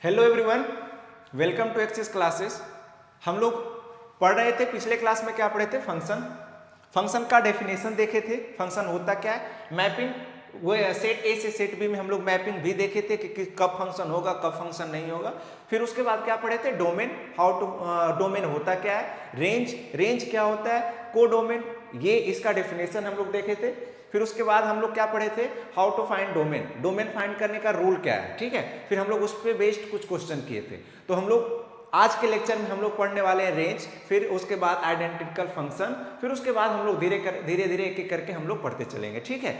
Hello everyone, welcome to Axis classes. हम लोग पढ़ रहे थे, पिछले क्लास में क्या पढ़े थे? फंक्शन का डेफिनेशन देखे थे। फंक्शन होता क्या है, मैपिंग। वो सेट ए से सेट बी में हम लोग मैपिंग भी देखे थे कि कब फंक्शन होगा कब फंक्शन नहीं होगा। फिर उसके बाद क्या पढ़े थे? डोमेन। हाउ टू डोमेन होता क्या है, रेंज क्या होता है, कोडोमेन, ये इसका डेफिनेशन हम लोग देखे थे। फिर उसके बाद हम लोग क्या पढ़े थे? How to find domain find करने का रूल क्या है, ठीक है। फिर हम लोग उस पर बेस्ड कुछ क्वेश्चन किए थे। तो हम लोग आज के लेक्चर में हम लोग पढ़ने वाले हैं रेंज, फिर उसके बाद आइडेंटिकल फंक्शन, फिर उसके बाद हम लोग धीरे धीरे एक एक करके हम लोग पढ़ते चलेंगे, ठीक है।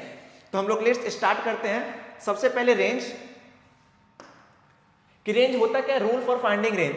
तो हम लोग लिस्ट स्टार्ट करते हैं। सबसे पहले रेंज कि रेंज होता क्या है, rule for finding range.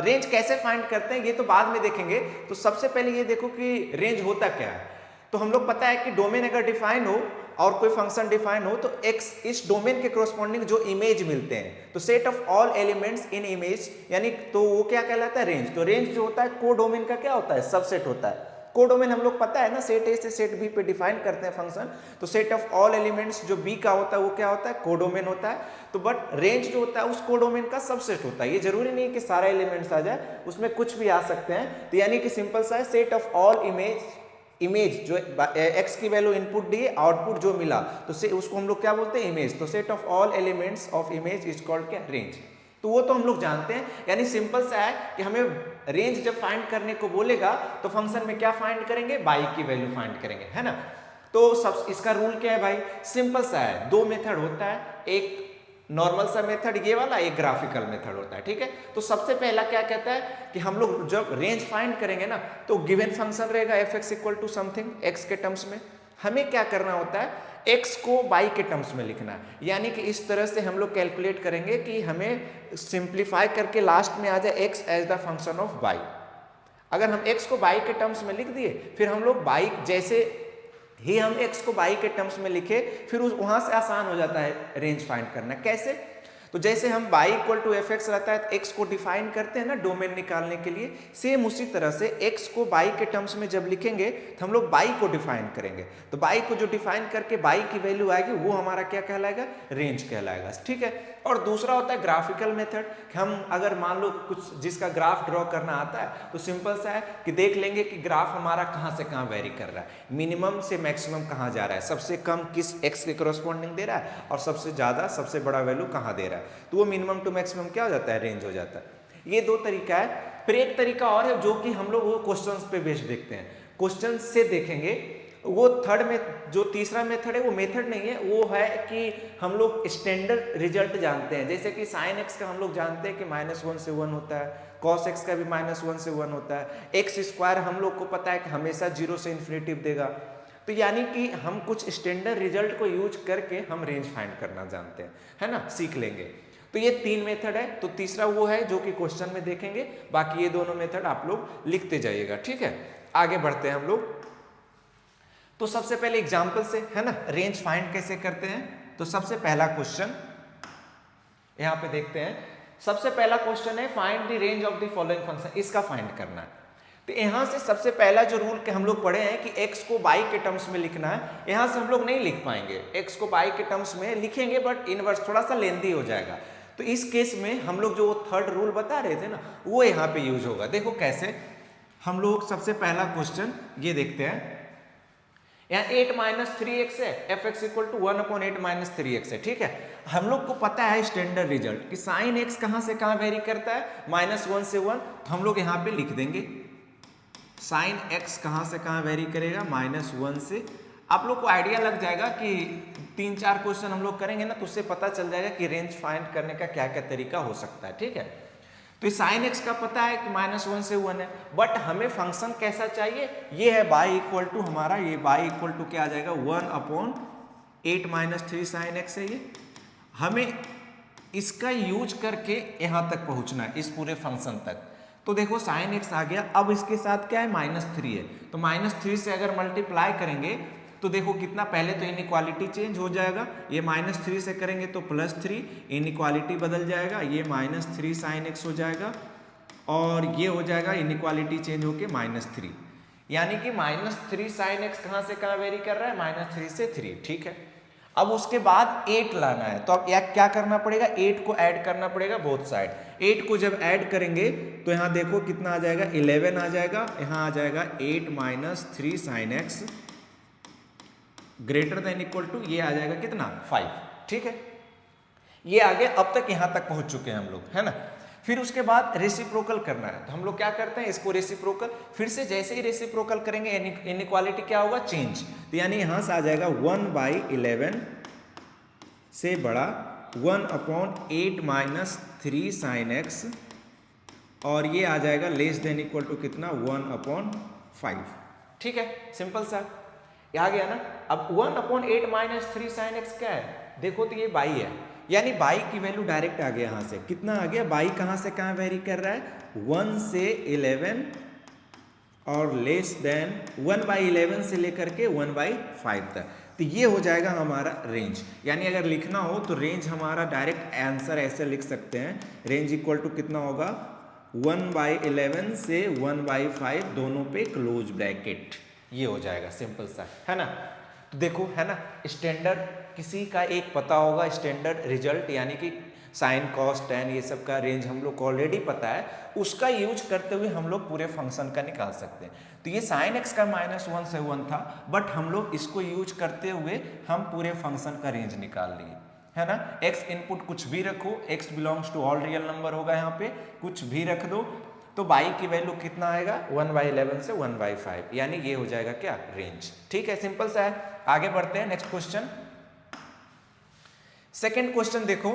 Range कैसे फाइंड करते हैं ये तो बाद में देखेंगे। तो सबसे पहले ये देखो कि रेंज होता क्या है। तो हम लोग पता है कि डोमेन अगर डिफाइन हो और कोई फंक्शन डिफाइन हो तो एक्स इस डोमेन के कोरस्पॉन्डिंग जो इमेज मिलते हैं, तो set of all elements in image, यानी तो वो क्या कहलाता है? रेंज। तो रेंज जो होता है को डोमेन का क्या होता है? सबसेट होता है। कोडोमेन हम लोग पता है ना, सेट ए से सेट बी पे डिफाइन करते हैं फंक्शन। तो सेट ऑफ ऑल एलिमेंट्स जो बी का होता है वो क्या होता है? कोडोमेन होता है। तो बट रेंज जो होता है उस कोडोमेन का सबसेट होता है। ये जरूरी नहीं कि सारा एलिमेंट्स आ जाए, उसमें कुछ भी आ सकते हैं। तो यानी कि सिंपल सा है, सेट ऑफ ऑल इमेज जो एक्स की वैल्यू इनपुट दिए, आउटपुट जो मिला, तो से उसको हम लोग क्या बोलते हैं? इमेज। तो set of all elements of image is called क्या? रेंज। तो वो तो हम लोग जानते हैं। यानी सिंपल सा है कि हमें रेंज जब फाइंड करने को बोलेगा तो फंक्शन में क्या फाइंड करेंगे? बाई की वैल्यू फाइंड करेंगे, है ना। तो सब इसका रूल क्या है भाई? सिंपल सा है, दो मेथड होता है, एक नॉर्मल सा मेथड ये वाला, एक ग्राफिकल मेथड होता है, ठीक है। तो सबसे पहला क्या कहता है कि हम लोग जब रेंज फाइंड करेंगे ना, तो गिवन फंक्शन रहेगा F X equal to something X के टर्म्स में। हमें क्या करना होता है? एक्स को बाई के टर्म्स में लिखना है। यानी कि इस तरह से हम लोग कैलकुलेट करेंगे कि हमें सिंप्लीफाई करके लास्ट में आ जाए X as the function of Y. अगर हम एक्स को बाई के टर्म्स में लिख दिए, फिर हम लोग बाई जैसे ही हम एक्स को बाई के टर्म्स में लिखे, फिर वहां से आसान हो जाता है रेंज फाइंड करना। कैसे? तो जैसे हम Y equal to F X रहता है तो एक्स को डिफाइन करते हैं ना डोमेन निकालने के लिए, सेम उसी तरह से एक्स को बाई के टर्म्स में जब लिखेंगे तो हम लोग बाई को डिफाइन करेंगे। तो बाई को जो डिफाइन करके बाई की वैल्यू आएगी वो हमारा क्या कहलाएगा? रेंज कहलाएगा, ठीक है। और दूसरा होता है ग्राफिकल मेथड। हम अगर मान लो कुछ जिसका ग्राफ ड्रॉ करना आता है, तो सिंपल सा है कि देख लेंगे कि ग्राफ हमारा कहाँ से कहाँ वेरी कर रहा है, मिनिमम से मैक्सिमम कहाँ जा रहा है, सबसे कम किस एक्स के कोरस्पॉन्डिंग दे रहा है और सबसे ज़्यादा सबसे बड़ा वैल्यू कहाँ दे रहा है। तो वो मिनिमम टू मैक्सिमम क्या हो जाता है? रेंज हो जाता है। ये दो तरीका है। फिर एक तरीका और है जो कि हम लोग वो क्वेश्चंस पे बेस्ड देखते हैं, क्वेश्चन से देखेंगे। वो थर्ड में जो तीसरा मेथड है वो मेथड नहीं है, वो है कि हम लोग स्टैंडर्ड रिजल्ट जानते हैं। जैसे कि साइन एक्स का हम लोग जानते हैं कि -1 से 1 होता है, कॉस एक्स का भी -1 से 1 होता है, एक्स स्क्वायर हम लोग को पता है कि हमेशा 0 से इन्फिनिटी देगा। तो यानी कि हम कुछ स्टैंडर्ड रिजल्ट को यूज करके हम रेंज फाइंड करना जानते हैं, है ना, सीख लेंगे। तो ये तीन मेथड है। तो तीसरा वो है जो कि क्वेश्चन में देखेंगे, बाकी ये दोनों मेथड आप लोग लिखते जाइएगा, ठीक है। आगे बढ़ते हैं हम लोग। तो सबसे पहले एग्जाम्पल से, है ना, रेंज फाइंड कैसे करते हैं। तो सबसे पहला क्वेश्चन यहां पे देखते हैं। सबसे पहला क्वेश्चन है find the range of the following function, इसका फाइंड करना है। तो यहां से सबसे पहला जो रूल के हम लोग पढ़े हैं कि x को बाई के टर्म्स में लिखना है, यहां से हम लोग नहीं लिख पाएंगे। x को बाई के टर्म्स में लिखेंगे बट इनवर्स थोड़ा सा लेंदी हो जाएगा। तो इस केस में हम लोग जो थर्ड रूल बता रहे थे ना, वो यहाँ पे यूज होगा। देखो कैसे। हम लोग सबसे पहला क्वेश्चन ये देखते हैं। यहाँ 8 - 3x है, F X equal to 1/8 - 3x है, ठीक है। हम लोग को पता है स्टैंडर्ड रिजल्ट कि साइन एक्स कहाँ से कहाँ वेरी करता है? -1 से 1। तो हम लोग यहाँ पे लिख देंगे साइन एक्स कहाँ से कहाँ वेरी करेगा? -1 से। आप लोग को आइडिया लग जाएगा कि 3-4 क्वेश्चन हम लोग करेंगे ना, तो उससे पता चल जाएगा कि रेंज फाइंड करने का क्या क्या तरीका हो सकता है, ठीक है। तो साइन एक्स का पता है कि -1 से 1 है, बट हमें फंक्शन कैसा चाहिए? ये है बाई इक्वल टू हमारा, ये बाई इक्वल टू क्या आ जाएगा? 1/8 - 3 साइन एक्स है ये। हमें इसका यूज करके यहां तक पहुंचना है, इस पूरे फंक्शन तक। तो देखो साइन एक्स आ गया, अब इसके साथ क्या है? -3 है। तो -3 से अगर मल्टीप्लाई करेंगे तो देखो कितना, पहले तो इनइक्वालिटी चेंज हो जाएगा, ये -3 से करेंगे तो +3, इनइक्वालिटी बदल जाएगा, ये -3 साइन एक्स हो जाएगा और ये हो जाएगा इनइक्वालिटी चेंज होके -3। यानी कि -3 साइन एक्स कहाँ से कहाँ वेरी कर रहा है? -3 से 3, ठीक है। अब उसके बाद 8 लाना है, तो अब क्या करना पड़ेगा, 8 को ऐड करना पड़ेगा बोथ साइड। 8 को जब ऐड करेंगे तो यहाँ देखो कितना आ जाएगा, 11 आ जाएगा, यहाँ आ जाएगा 8 minus 3 sine X greater than equal to, ये आ जाएगा कितना 5। ठीक है, ये आगे अब तक यहां तक पहुंच चुके हैं हम लोग, है ना। फिर उसके बाद रेसिप्रोकल करना है, तो हम लोग क्या करते हैं, इसको रेसिप्रोकल, फिर से जैसे ही रेसिप्रोकल करेंगे इनइक्वालिटी क्या होगा, चेंज। तो यानी यहां से आ जाएगा 1/11 से बड़ा 1/8 माइनस 3 साइन एक्स, और ये आ जाएगा लेस देन इक्वल टू कितना 1/5। ठीक है, सिंपल सा, ये आ गया ना। अब 1/8 माइनस 3 साइन एक्स क्या है, देखो तो ये बाई है, यानी बाई की वैल्यू डायरेक्ट आ गया, यहां से कितना आ गया, बाई कहां से कहां वेरी कर रहा है, 1 से 11 और लेस देन 1/11 से लेकर के 1/5 तक। तो ये हो जाएगा हमारा रेंज। यानी अगर लिखना हो तो रेंज हमारा डायरेक्ट आंसर ऐसे लिख सकते हैं, रेंज इक्वल टू कितना होगा 1/11 से 1/5 दोनों पे क्लोज ब्रैकेट, ये हो जाएगा सिंपल सा, है ना। तो देखो, है ना, स्टैंडर्ड किसी का एक पता होगा स्टैंडर्ड रिजल्ट, यानी कि साइन कॉस टेन ये सब का रेंज हम लोग को ऑलरेडी पता है, उसका यूज करते हुए हम लोग पूरे फंक्शन का निकाल सकते हैं। तो ये साइन एक्स का -1 से 1 था, बट हम लोग इसको यूज करते हुए हम पूरे फंक्शन का रेंज निकाल लिए, है ना। एक्स इनपुट कुछ भी रखो, X belongs to all real number होगा, यहाँ पे कुछ भी रख दो, तो बाई की वैल्यू कितना आएगा 1/11 से 1/5, यानी ये हो जाएगा क्या, रेंज। ठीक है, सिंपल सा है। आगे बढ़ते हैं, नेक्स्ट क्वेश्चन। सेकेंड क्वेश्चन देखो,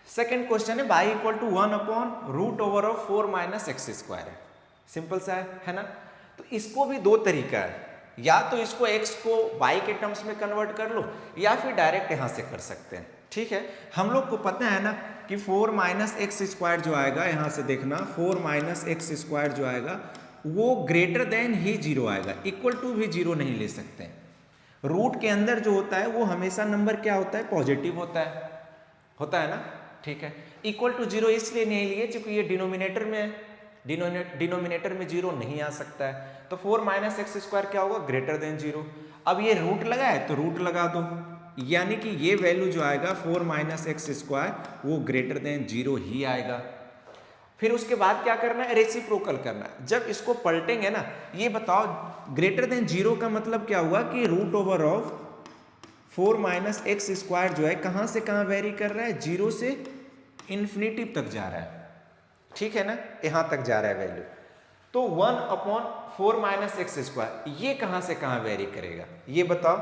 सेकेंड क्वेश्चन है y equal to 1/√4 minus X square है, सिंपल सा है ना। तो इसको भी दो तरीका है, या तो इसको x को y के टर्म्स में कन्वर्ट कर लो, या फिर डायरेक्ट यहां से कर सकते हैं। ठीक है, हम लोग को पता है ना कि 4 माइनस एक्स स्क्वायर जो आएगा, यहां से देखना 4 माइनस एक्स स्क्वायर जो आएगा वो ग्रेटर देन ही 0 आएगा, इक्वल टू भी 0 नहीं ले सकते। रूट के अंदर जो होता है वो हमेशा नंबर क्या होता है, पॉजिटिव होता है ना। ठीक है, इक्वल टू 0 इसलिए नहीं लिए क्योंकि ये डिनोमिनेटर में है, डिनोमिनेटर में 0 नहीं आ सकता है। तो 4 माइनस एक्स स्क्वायर क्या होगा, ग्रेटर देन 0। अब ये रूट लगा है तो रूट लगा दो, यानी कि ये वैल्यू जो आएगा 4 माइनस एक्स स्क्वायर वो ग्रेटर देन 0 ही आएगा। फिर उसके बाद क्या करना है, रेसिप्रोकल करना है। जब इसको पलटेंगे ना, ये बताओ ग्रेटर देन 0 का मतलब क्या हुआ कि root over of 4 minus X square जो है कहां से कहां वेरी कर रहा है, 0 से इन्फिनिटी तक जा रहा है। ठीक है ना, यहां तक जा रहा है वैल्यू। तो 1/4 माइनस एक्स स्क्वायर ये कहां से कहां वेरी करेगा, ये बताओ।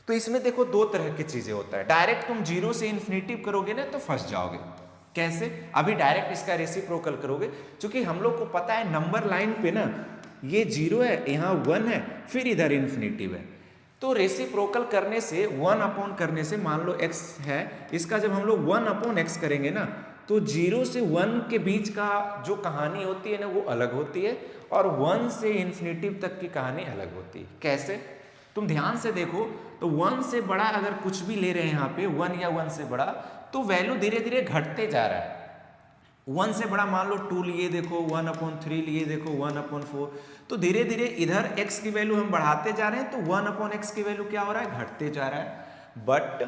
तो इसमें देखो दो तरह की चीजें होता है, डायरेक्ट तुम 0 से इन्फिनिटी करोगे ना तो फंस जाओगे। कैसे, अभी डायरेक्ट इसका रेसिप्रोकल करोगे, क्योंकि हम लोग को पता है नंबर लाइन पे ना ये 0 है, यहाँ 1 है, फिर इधर इन्फिनिटी है। तो रेसिप्रोकल करने से 1 करने से, मान लो x है, इसका जब हम लोग 1/x करेंगे ना, तो 0 से 1 के बीच का जो कहानी होती है ना वो अलग होती है, और 1 से इन्फिनिटी तक की कहानी अलग होती है। कैसे, तुम ध्यान से देखो, तो 1 से बड़ा अगर कुछ भी ले रहे हैं यहाँ पे, 1 या 1 से बड़ा, तो वैल्यू धीरे धीरे घटते जा रहा है। 1 से बड़ा मान लो 2 लिए देखो, 1/3 लिए देखो, 1/4, तो धीरे धीरे इधर x की वैल्यू हम बढ़ाते जा रहे हैं, तो 1/x की वैल्यू क्या हो रहा है, घटते जा रहा है। बट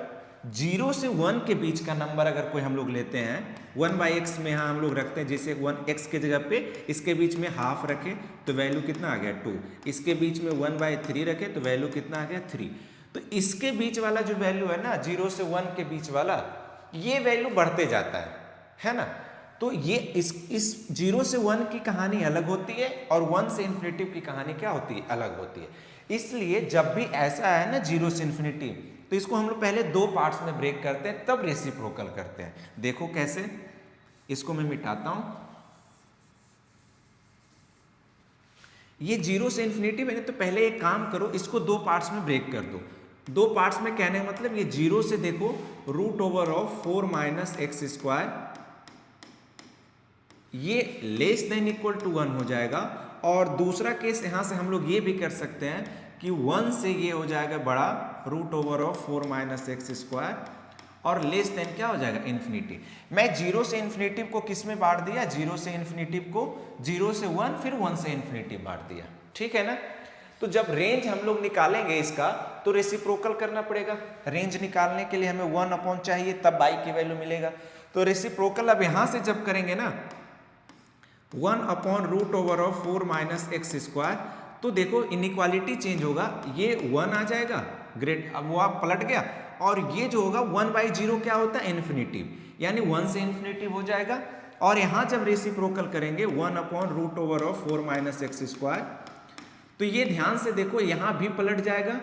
0 से 1 के बीच का नंबर अगर कोई हम लोग लेते हैं, 1/x में यहाँ हम लोग रखते हैं, जैसे 1x के जगह पे इसके बीच में हाफ रखे तो वैल्यू कितना आ गया 2, इसके बीच में 1/3 रखे तो वैल्यू कितना आ गया 3। तो इसके बीच वाला जो वैल्यू है ना, 0 से 1 के बीच वाला, ये वैल्यू बढ़ते जाता है ना। तो ये इस 0 से 1 की कहानी अलग होती है, और 1 से इन्फिनिटी की कहानी क्या होती है, अलग होती है। इसलिए जब भी ऐसा है ना 0 से इन्फिनिटी, तो इसको हम लोग पहले दो पार्ट्स में ब्रेक करते हैं, तब रेसिप्रोकल करते हैं। देखो कैसे, इसको मैं मिटाता हूं। ये 0 से इन्फिनिटी मैंने, तो पहले एक काम करो, इसको दो पार्ट्स में ब्रेक कर दो। दो पार्ट्स में कहने का मतलब, ये 0 से देखो root over of 4 minus X square, ये लेस देन इक्वल टू 1 हो जाएगा। और दूसरा केस यहां से हम लोग ये भी कर सकते हैं कि 1 से ये हो जाएगा बड़ा, root over of 4 minus X square, और लेस देन क्या हो जाएगा, इन्फिनिटी। मैं 0 से इन्फिनिटी को किस में बांट दिया, 0 से इन्फिनिटी को 0 से 1, फिर 1 से इन्फिनिटी बांट दिया। ठीक है ना। तो जब रेंज हम लोग निकालेंगे इसका तो रेसिप्रोकल करना पड़ेगा। रेंज निकालने के लिए हमें 1 चाहिए, तब बाई की वैल्यू मिलेगा। तो रेसिप्रोकल अब यहां से जब करेंगे ना 1/√4 माइनस एक्स स्क्वायर, तो देखो इनइक्वालिटी चेंज होगा, ये 1 आ जाएगा ग्रेट, अब वो आप पलट गया, और ये जो होगा 1/0 क्या होता है इन्फिनिटिव, यानी 1 से इन्फिनिटिव हो जाएगा। और यहां जब रेसिप्रोकल करेंगे 1/√4 माइनस एक्स स्क्वायर, तो ये ध्यान से देखो यहां भी पलट जाएगा,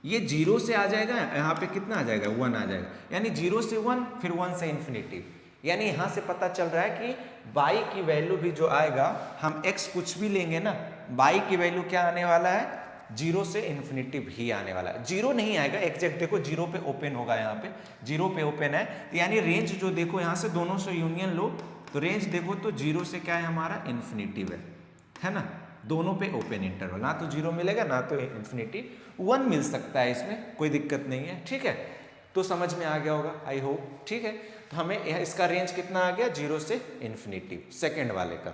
ये 0 से आ जाएगा, यहाँ पे कितना आ जाएगा 1 आ जाएगा, यानी 0 से 1 फिर 1 से इन्फिनिटिव। यानी यहां से पता चल रहा है कि बाई की वैल्यू भी जो आएगा, हम x कुछ भी लेंगे ना, बाई की वैल्यू क्या आने वाला है 0 से इन्फिनिटिव ही आने वाला है। 0 नहीं आएगा एग्जैक्ट, देखो 0 पे ओपन होगा, यहाँ पे 0 पे ओपन है, यानी रेंज जो देखो यहाँ से दोनों से यूनियन लो तो रेंज देखो तो 0 से क्या है हमारा इन्फिनिटिव है ना, दोनों पे ओपन इंटरवल, ना तो 0 मिलेगा ना तो इन्फिनिटी, 1 मिल सकता है, इसमें कोई दिक्कत नहीं है। ठीक है, तो समझ में आ गया होगा आई होप। ठीक है, तो हमें इसका रेंज कितना आ गया 0 से इन्फिनिटी, सेकेंड वाले का।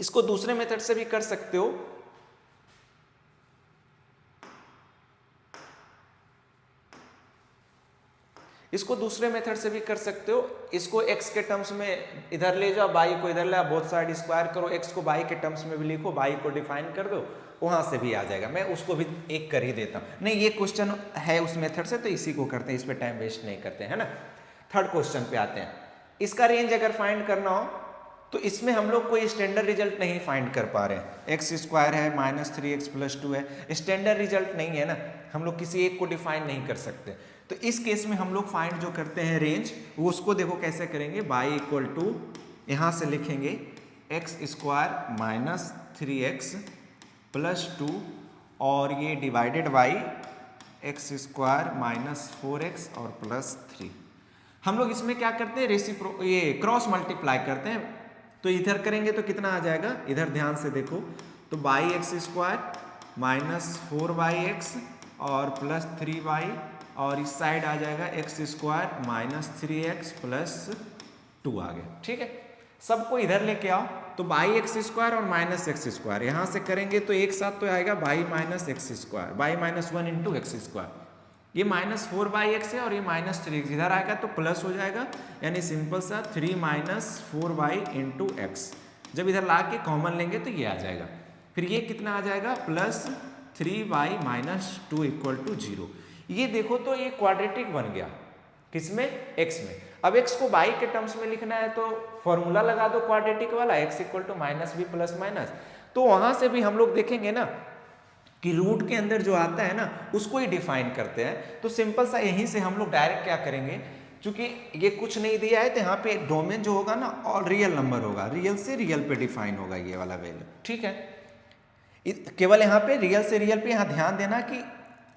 इसको दूसरे मेथड से भी कर सकते हो, इसको दूसरे मेथड से भी कर सकते हो। इसको x के टर्म्स में इधर ले जाओ, बाई को इधर ले आओ, बोथ साइड स्क्वायर करो, x को बाई के टर्म्स में भी लिखो, बाई को डिफाइन कर दो, वहां से भी आ जाएगा। मैं उसको भी एक कर ही देता हूं, नहीं ये क्वेश्चन है उस मेथड से तो इसी को करते हैं, इस पे टाइम वेस्ट नहीं करते है ना। थर्ड क्वेश्चन पे आते हैं। इसका रेंज अगर फाइंड करना हो तो इसमें हम लोग कोई स्टैंडर्ड रिजल्ट नहीं फाइंड कर पा रहे हैं। एक्स स्क्वायर है -3x + 2 है, स्टैंडर्ड रिजल्ट नहीं है ना, हम लोग किसी एक को डिफाइन नहीं कर सकते। तो इस केस में हम लोग फाइंड जो करते हैं रेंज, वो उसको देखो कैसे करेंगे, बाई इक्वल टू यहाँ से लिखेंगे x² -3x + 2 और ये डिवाइडेड बाई x² -4x और +3। हम लोग इसमें क्या करते हैं ये क्रॉस मल्टीप्लाई करते हैं, तो इधर करेंगे तो कितना आ जाएगा, इधर ध्यान से देखो, तो बाई x² -4x और +3y, और इस साइड आ जाएगा x² -3x + 2 आ गया। ठीक है, सबको इधर लेके आओ, तो बाई x² और -x², यहां से करेंगे तो एक साथ तो आएगा बाई -x², बाई -1 × x², ये -4/x है और ये -3x, इधर आएगा तो प्लस हो जाएगा, यानी सिंपल सा 3 - 4y × x। जब इधर ला के कॉमन लेंगे तो ये आ जाएगा, फिर ये कितना आ जाएगा +3y - 2 = 0। ये देखो तो ये क्वाड्रेटिक बन गया, किसमें x में। अब x को बाई के टर्म्स में लिखना है तो फॉर्मूला लगा दो क्वाड्रेटिक वाला, x = -b +-, तो वहां से भी हम लोग देखेंगे ना कि रूट के अंदर जो आता है ना उसको ही डिफाइन करते हैं। तो सिंपल सा यहीं से हम लोग डायरेक्ट क्या करेंगे, क्योंकि ये कुछ नहीं दिया है तो यहाँ पे डोमेन जो होगा ना ऑल रियल नंबर होगा, रियल से रियल पे डिफाइन होगा ये वाला वैल्यू। ठीक है, केवल यहाँ पे रियल से रियल पे यहाँ ध्यान देना कि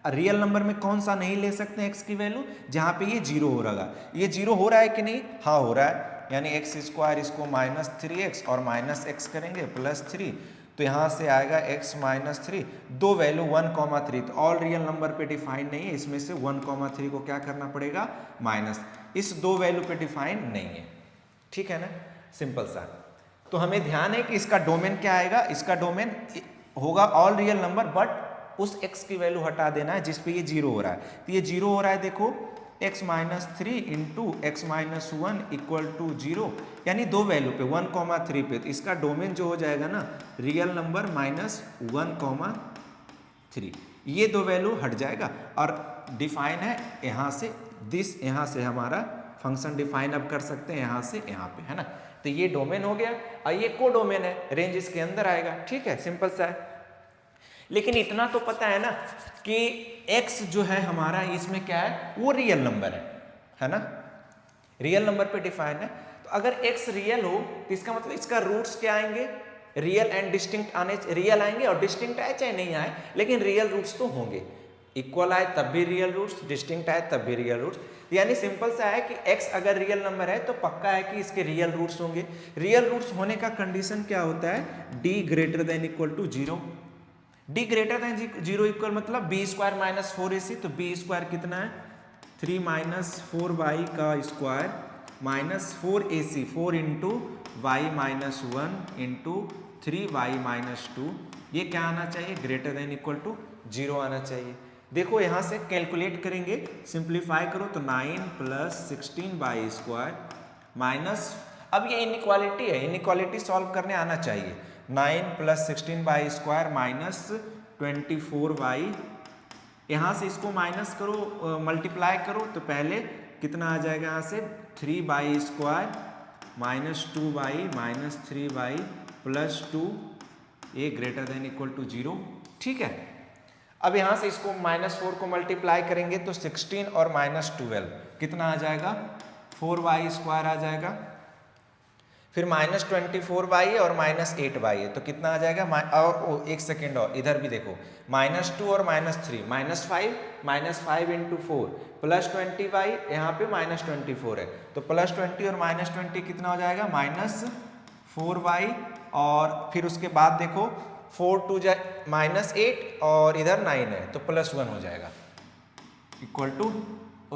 रियल नंबर में कौन सा नहीं ले सकते एक्स की वैल्यू, जहाँ पे ये 0 हो रहा है। ये 0 हो रहा है कि नहीं, हाँ हो रहा है, यानी x² इसको -3x और -x करेंगे +3, तो यहाँ से आएगा x -3, दो वैल्यू 1,3, तो ऑल रियल नंबर पे डिफाइन नहीं है, इसमें से 1,3 को क्या करना पड़ेगा माइनस, इस दो वैल्यू पे डिफाइन नहीं है। ठीक है ना, सिंपल सा। तो हमें ध्यान है कि इसका डोमेन क्या आएगा, इसका डोमेन होगा ऑल रियल नंबर, बट उस x की वैल्यू हटा देना है जिस पे ये 0 हो रहा है। तो ये 0 हो रहा है, देखो x -3 × x -1 = 0, यानी दो वैल्यू पे 1,3 पे, तो इसका डोमेन जो हो जाएगा ना रियल नंबर -1,3, ये दो वैल्यू हट जाएगा और डिफाइन है यहाँ से दिस, यहाँ से हमारा फंक्शन डिफाइन अब कर सकते हैं यहाँ से यहाँ पे, है ना। तो ये डोमेन हो गया और ये को डोमेन है, रेंज इसके अंदर आएगा। ठीक है, सिंपल सा है। लेकिन इतना तो पता है ना कि x जो है हमारा इसमें क्या है, वो रियल नंबर है ना, रियल नंबर पे डिफाइन है। तो अगर x रियल हो तो इसका मतलब इसका रूट्स क्या आएंगे, रियल एंड डिस्टिंक्ट आने, रियल आएंगे और डिस्टिंक्ट आए चाहे नहीं आए, लेकिन रियल रूट्स तो होंगे। इक्वल आए तब भी रियल रूट्स, डिस्टिंक्ट आए तब भी रियल रूट्स, यानी सिंपल सा है कि x अगर रियल नंबर है तो पक्का है कि इसके रियल रूट्स होंगे। रियल रूट्स होने का कंडीशन क्या होता है, d > 0, d > 0 इक्वल मतलब b² - 4ac, तो b² कितना है 3 - 4y² -4ac, 4 × y - 1 × 3y minus 2, ये क्या आना चाहिए, ग्रेटर देन इक्वल टू 0 आना चाहिए। देखो यहाँ से कैलकुलेट करेंगे, सिंप्लीफाई करो तो 9 प्लस 16y² माइनस, अब ये इनइक्वालिटी है, इनइक्वालिटी सॉल्व करने आना चाहिए। 9 प्लस 16y² माइनस 24y, यहाँ से इसको माइनस करो, मल्टीप्लाई करो तो पहले कितना आ जाएगा, यहाँ से 3y² minus 2y minus 3y plus 2, ये ग्रेटर देन इक्वल टू 0, ठीक है। अब यहाँ से इसको -4 को मल्टीप्लाई करेंगे तो 16 और -12 कितना आ जाएगा, 4y² आ जाएगा, फिर -24y और -8y है तो कितना आ जाएगा, और एक सेकेंड और इधर भी देखो, -2 और -3, -5 इंटू 4 प्लस 20y, यहाँ पे -24 है तो +20 और -20 कितना हो जाएगा, -4y, और फिर उसके बाद देखो 4 2 -8 और इधर 9 है तो +1 हो जाएगा, इक्वल टू,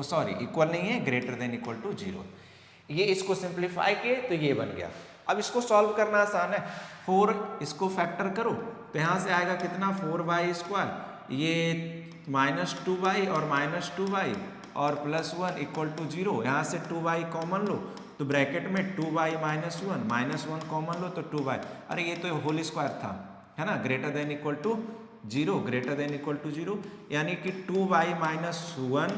सॉरी इक्वल नहीं है, ग्रेटर देन इक्वल टू 0। ये इसको सिंप्लीफाई किए तो ये बन गया। अब इसको सॉल्व करना आसान है, 4 इसको फैक्टर करो तो यहाँ से आएगा कितना, 4y², ये -2y और -2y और +1 इक्वल टू 0, यहाँ से 2y कॉमन लो तो ब्रैकेट में 2y -1 कॉमन लो तो 2y, अरे ये तो होल स्क्वायर था, है ना, greater than equal to 0, greater than equal to 0, यानी कि 2y -1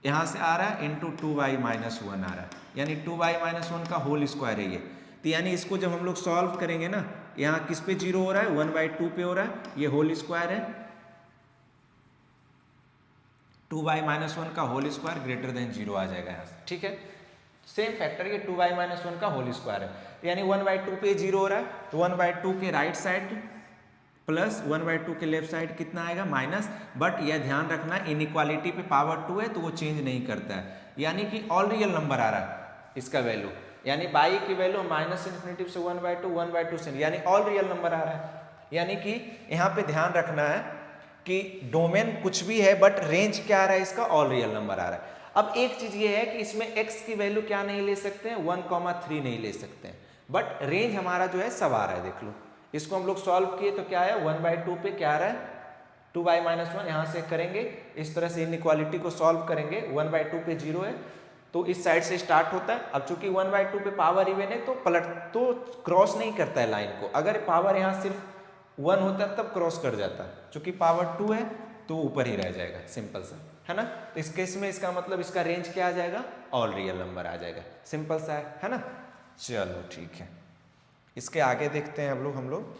यहाँ से आ रहा है इंटू 2y -1 आ रहा है, यानी 2y -1 का होल स्क्वायर है ये। तो यानी इसको जब हम लोग सॉल्व करेंगे ना, यहाँ किस पे 0 हो रहा है, 1/2 पे हो रहा है, ये होल स्क्वायर है, 2y -1 का होल स्क्वायर ग्रेटर देन 0 आ जाएगा यहाँ से, ठीक है। सेम फैक्टर, ये 2y -1 का होल स्क्वायर है, तो यानी 1/2 पे 0 हो रहा है तो 1/2 के राइट साइड प्लस 1/2 के लेफ्ट साइड कितना आएगा, माइनस, बट यह ध्यान रखना इनइक्वालिटी पे पावर 2 है तो वो चेंज नहीं करता है, यानी कि ऑल रियल नंबर आ रहा है इसका वैल्यू, यानी बाई की वैल्यू -∞ से 1/2 से, यानी ऑल रियल नंबर आ रहा है। यानी कि यहाँ पे ध्यान रखना है कि डोमेन कुछ भी है बट रेंज क्या आ रहा है इसका, ऑल रियल नंबर आ रहा है। अब एक चीज ये है कि इसमें x की वैल्यू क्या नहीं ले सकते हैं, 1,3 नहीं ले सकते हैं, बट रेंज हमारा जो है सब आ रहा है, देख लो। इसको हम लोग सॉल्व किए तो क्या है, 1/2 पे क्या आ रहा है, 2y -1, यहाँ से करेंगे इस तरह से इनइक्वालिटी को सॉल्व करेंगे, 1/2 पे 0 है तो इस साइड से स्टार्ट होता है। अब चूंकि 1/2 पे पावर इवन है तो तो क्रॉस नहीं करता है लाइन को, अगर पावर यहाँ सिर्फ 1 होता है तब क्रॉस कर जाता है, चूंकि पावर 2 है तो ऊपर ही रह जाएगा, सिंपल सा, है ना। तो इस केस में इसका मतलब इसका रेंज क्या आ जाएगा, ऑल रियल नंबर आ जाएगा, सिंपल सा है ना। चलो ठीक है, इसके आगे देखते हैं हम लोग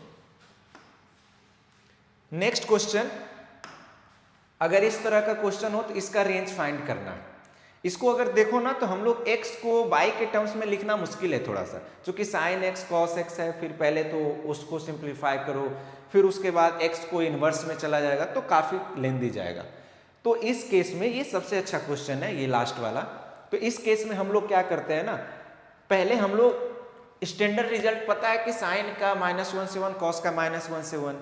नेक्स्ट क्वेश्चन। अगर इस तरह का क्वेश्चन हो तो इसका रेंज फाइंड करना है। इसको अगर देखो ना तो हम लोग x को y के टर्म्स में लिखना मुश्किल है थोड़ा सा, क्योंकि sin x cos x है, फिर पहले तो उसको सिंप्लीफाई करो, फिर उसके बाद x को इन्वर्स में चला जाएगा तो काफी लेंदी जाएगा। तो इस केस में ये सबसे अच्छा क्वेश्चन है, ये लास्ट वाला। तो इस केस में हम लोग क्या करते हैं ना, पहले हम लोग स्टैंडर्ड रिजल्ट पता है कि साइन का -1 से 1, कॉस का -1 से 1,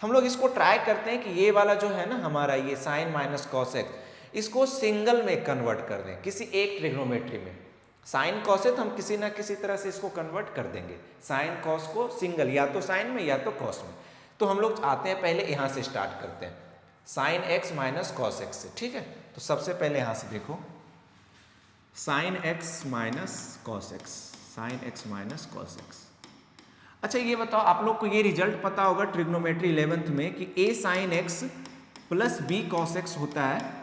हम लोग इसको ट्राई करते हैं कि ये वाला जो है ना हमारा, ये साइन माइनस कॉस एक्स, इसको सिंगल में कन्वर्ट कर दें किसी एक ट्रिग्नोमेट्री में। साइन कॉस है तो हम किसी ना किसी तरह से इसको कन्वर्ट कर देंगे, साइन कॉस को सिंगल, या तो साइन में या तो कॉस में। तो हम लोग आते हैं, पहले यहाँ से स्टार्ट करते हैं, sine x minus cos x से, ठीक है। तो सबसे पहले यहाँ से देखो, sine x minus cos x, sine x minus cos x. अच्छा ये बताओ, आप लोग को ये रिजल्ट पता होगा ट्रिग्नोमेट्री 11th में कि a sine x plus b cos x होता है।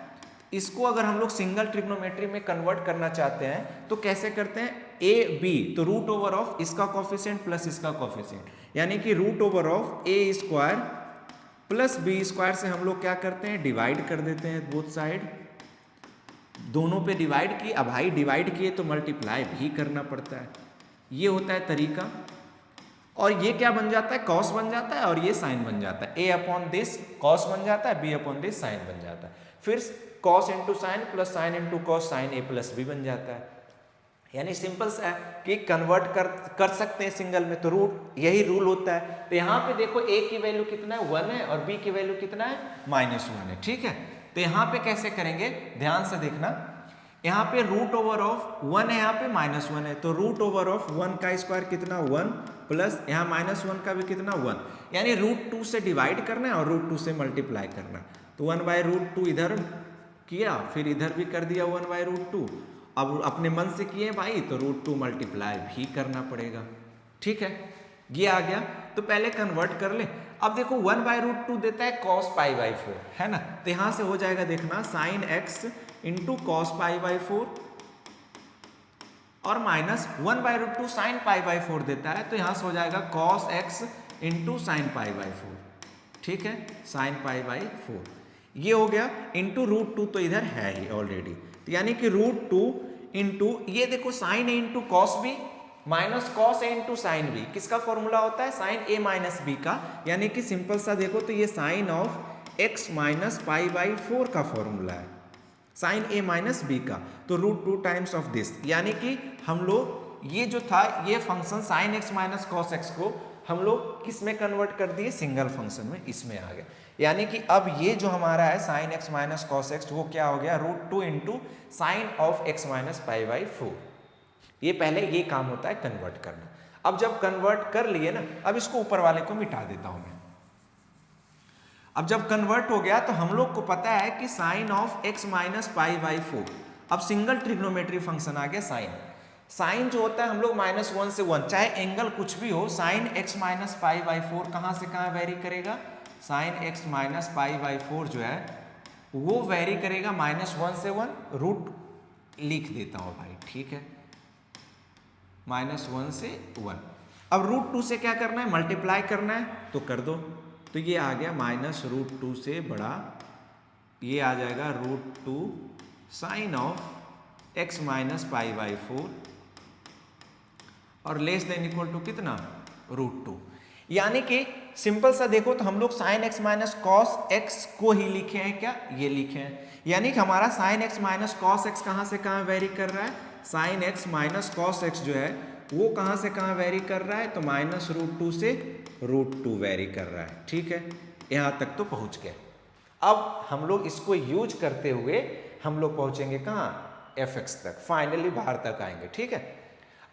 इसको अगर हम लोग सिंगल ट्रिग्नोमेट्री में कन्वर्ट करना चाहते हैं तो कैसे करते हैं, a b तो रूट ओवर ऑफ इसका कॉफिशिएंट प्लस इसका कॉफिशिएंट, यानी कि root over of a square plus b square से हम लोग क्या करते हैं, डिवाइड कर देते हैं बोथ साइड। दोनों पे डिवाइड किए, अब भाई डिवाइड किए तो मल्टीप्लाई भी करना पड़ता है, ये होता है तरीका। और ये क्या बन जाता है, कॉस बन जाता है, और ये साइन बन जाता है, a अपॉन दिस कॉस बन जाता है, b अपॉन दिस साइन बन जाता है, फिर cos into sine plus sine into cos, sine a plus b बन जाता है। यानी सिंपल सा है कि कन्वर्ट कर सकते हैं सिंगल में, तो रूट यही रूल होता है। तो यहाँ पे देखो a की वैल्यू कितना है 1 है और b की वैल्यू कितना है -1 है, ठीक है। तो यहाँ पे कैसे करेंगे, ध्यान से देखना, यहाँ पे रूट ओवर ऑफ 1 है, यहाँ पे -1 है, तो रूट ओवर ऑफ 1 का स्क्वायर कितना 1 प्लस यहाँ -1 का भी कितना 1, यानी √2 से डिवाइड करना है और √2 से मल्टीप्लाई करना है। तो 1/√2 इधर किया, फिर इधर भी कर दिया 1/√2। अब अपने मन से किए भाई तो √2 मल्टीप्लाई भी करना पड़ेगा। ठीक है, ये आ गया। तो पहले कन्वर्ट कर ले। अब देखो 1/√2 देता है cos π/4, है ना, तो यहां से हो जाएगा देखना sin x इंटू cos π/4 और माइनस 1/√2 sin π/4 देता है, तो यहां से हो जाएगा cos x इंटू sin π/4। ठीक है, sin π/4 ये हो गया, इंटू √2 तो इधर है ही ऑलरेडी, तो यानी कि √2 इंटू ये देखो sin a into cos B minus cos A into sine B, किसका फॉर्मूला होता है साइन ए माइनस बी का, यानी कि सिंपल सा देखो तो ये साइन ऑफ x माइनस π/4 का फॉर्मूला है, साइन ए माइनस बी का, तो √2 टाइम्स ऑफ दिस, यानी कि हम लोग ये जो था ये function sine x minus cos X को हम लोग किस में कन्वर्ट कर दिए, सिंगल फंक्शन में, इसमें आ गया। यानी कि अब ये जो हमारा है sine x minus cos x वो क्या हो गया √2 into sine of x minus π/4। ये पहले ये काम होता है कन्वर्ट करना। अब जब कन्वर्ट कर लिए ना, अब इसको ऊपर वाले को मिटा देता हूं मैं। अब जब कन्वर्ट हो गया तो हम लोग को पता है कि साइन ऑफ x माइनस π/4, अब सिंगल ट्रिग्नोमेट्री फंक्शन आ गया साइन। साइन जो होता है हम लोग -1 से 1, चाहे एंगल कुछ भी हो, साइन x माइनस π/4 कहाँ से कहाँ वेरी करेगा, साइन x माइनस π/4 जो है वो वेरी करेगा -1 से 1, रूट लिख देता हूँ भाई, ठीक है, -1 से 1। अब √2 से क्या करना है, मल्टीप्लाई करना है, तो कर दो, तो ये आ गया -√2 से बड़ा, ये आ जाएगा √2 साइन ऑफ x माइनस π/4 और लेस देन इक्वल टू कितना √2। यानी कि सिंपल सा देखो तो हम लोग sine x minus cos X को ही लिखे हैं, क्या ये लिखे हैं, यानी कि हमारा sine x minus cos X कहाँ से कहाँ वेरी कर रहा है, sine x minus cos X जो है वो कहाँ से कहाँ वेरी कर रहा है, तो -√2 से √2 वेरी कर रहा है। ठीक है, यहाँ तक तो पहुँच गए। अब हम लोग इसको यूज करते हुए हम लोग पहुँचेंगे कहाँ, fx तक, फाइनली बाहर तक आएंगे। ठीक है,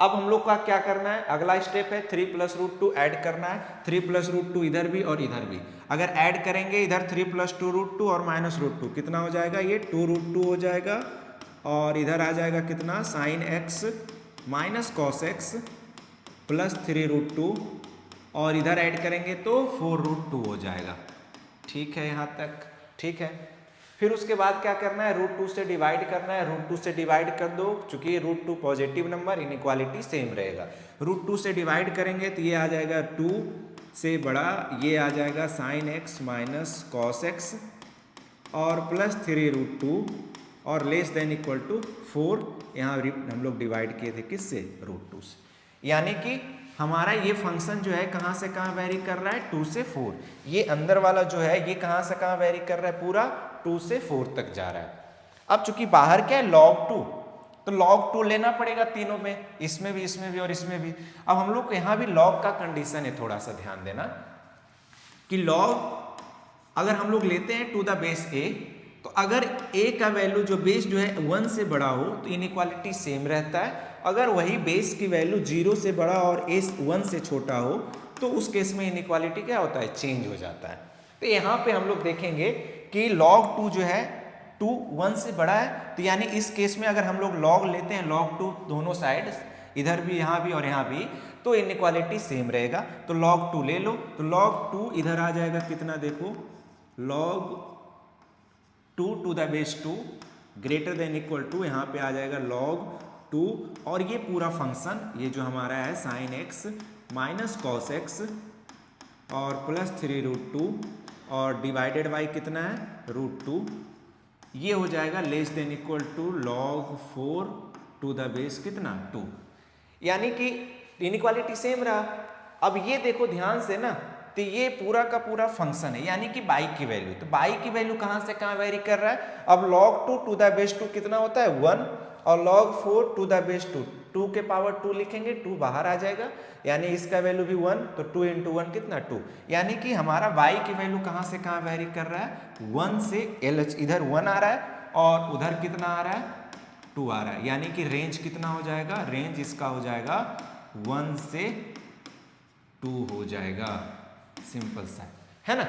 अब हम लोग का क्या करना है, अगला स्टेप है 3 + √2 ऐड करना है, 3 + √2 इधर भी और इधर भी, अगर ऐड करेंगे इधर 3 + 2 √2 और -√2 कितना हो जाएगा, ये 2√2 हो जाएगा, और इधर आ जाएगा कितना sine x minus cos x plus 3√2 और इधर ऐड करेंगे तो 4√2 हो जाएगा। ठीक है यहाँ तक, ठीक है। फिर उसके बाद क्या करना है, √2 से डिवाइड करना है, √2 से डिवाइड कर दो, चूंकि √2 पॉजिटिव नंबर, इनइक्वालिटी सेम रहेगा। √2 से डिवाइड करेंगे तो ये आ जाएगा 2 से बड़ा, ये आ जाएगा sine x minus cos x और प्लस 3√2 और लेस देन इक्वल टू 4, यहाँ हम लोग डिवाइड किए थे किससे, √2 से। यानी कि हमारा ये फंक्शन जो है कहाँ से कहाँ वेरी कर रहा है, 2 से 4। ये अंदर वाला जो है ये कहाँ से कहाँ वेरी कर रहा है, पूरा 2 से 4 तक जा रहा है। अब चूंकि बाहर क्या है log 2, तो log 2 लेना पड़ेगा तीनों में, इसमें भी और इसमें भी। अब हम लोग को यहाँ भी log का कंडीशन है, थोड़ा सा ध्यान देना कि log अगर हम लोग लेते हैं टू द बेस a, तो अगर a का वैल्यू जो बेस जो है 1 से बड़ा हो तो इनइक्वालिटी सेम रहता है, अगर वही बेस की वैल्यू 0 से बड़ा और a 1 से छोटा हो तो उस केस में इनइक्वालिटी क्या होता है, चेंज हो जाता है। तो यहाँ पे हम लोग देखेंगे कि log 2 जो है 2 1 से बड़ा है, तो यानी इस केस में अगर हम लोग log लेते हैं log 2 दोनों साइड, इधर भी यहाँ भी और यहाँ भी, तो इनइक्वालिटी सेम रहेगा। तो log 2 ले लो, तो log 2 इधर आ जाएगा कितना, देखो log 2 to the base 2 greater than equal to, यहाँ पे आ जाएगा log 2 और ये पूरा फंक्शन ये जो हमारा है sine x minus cos x और प्लस 3√2 और डिवाइडेड बाई कितना है √2, ये हो जाएगा less than equal to log 4 to the base कितना 2, यानी कि इनइक्वालिटी सेम रहा। अब ये देखो ध्यान से ना, तो ये पूरा का पूरा फंक्शन है, यानी कि बाई की वैल्यू, तो बाई की वैल्यू कहाँ से कहाँ वेरी कर रहा है। अब log 2 टू द बेस 2 कितना होता है 1 और log 4 टू द बेस 2, 2 के पावर 2 लिखेंगे, 2 बाहर आ जाएगा, यानी इसका वैल्यू भी 1, तो 2 इंटू 1 कितना 2, यानी कि हमारा y की वैल्यू कहाँ से कहाँ वेरी कर रहा है 1 से l, इधर 1 आ रहा है और उधर कितना आ रहा है 2 आ रहा है, यानी कि रेंज कितना हो जाएगा, रेंज इसका हो जाएगा 1 से 2 हो जाएगा, सिंपल सा है ना।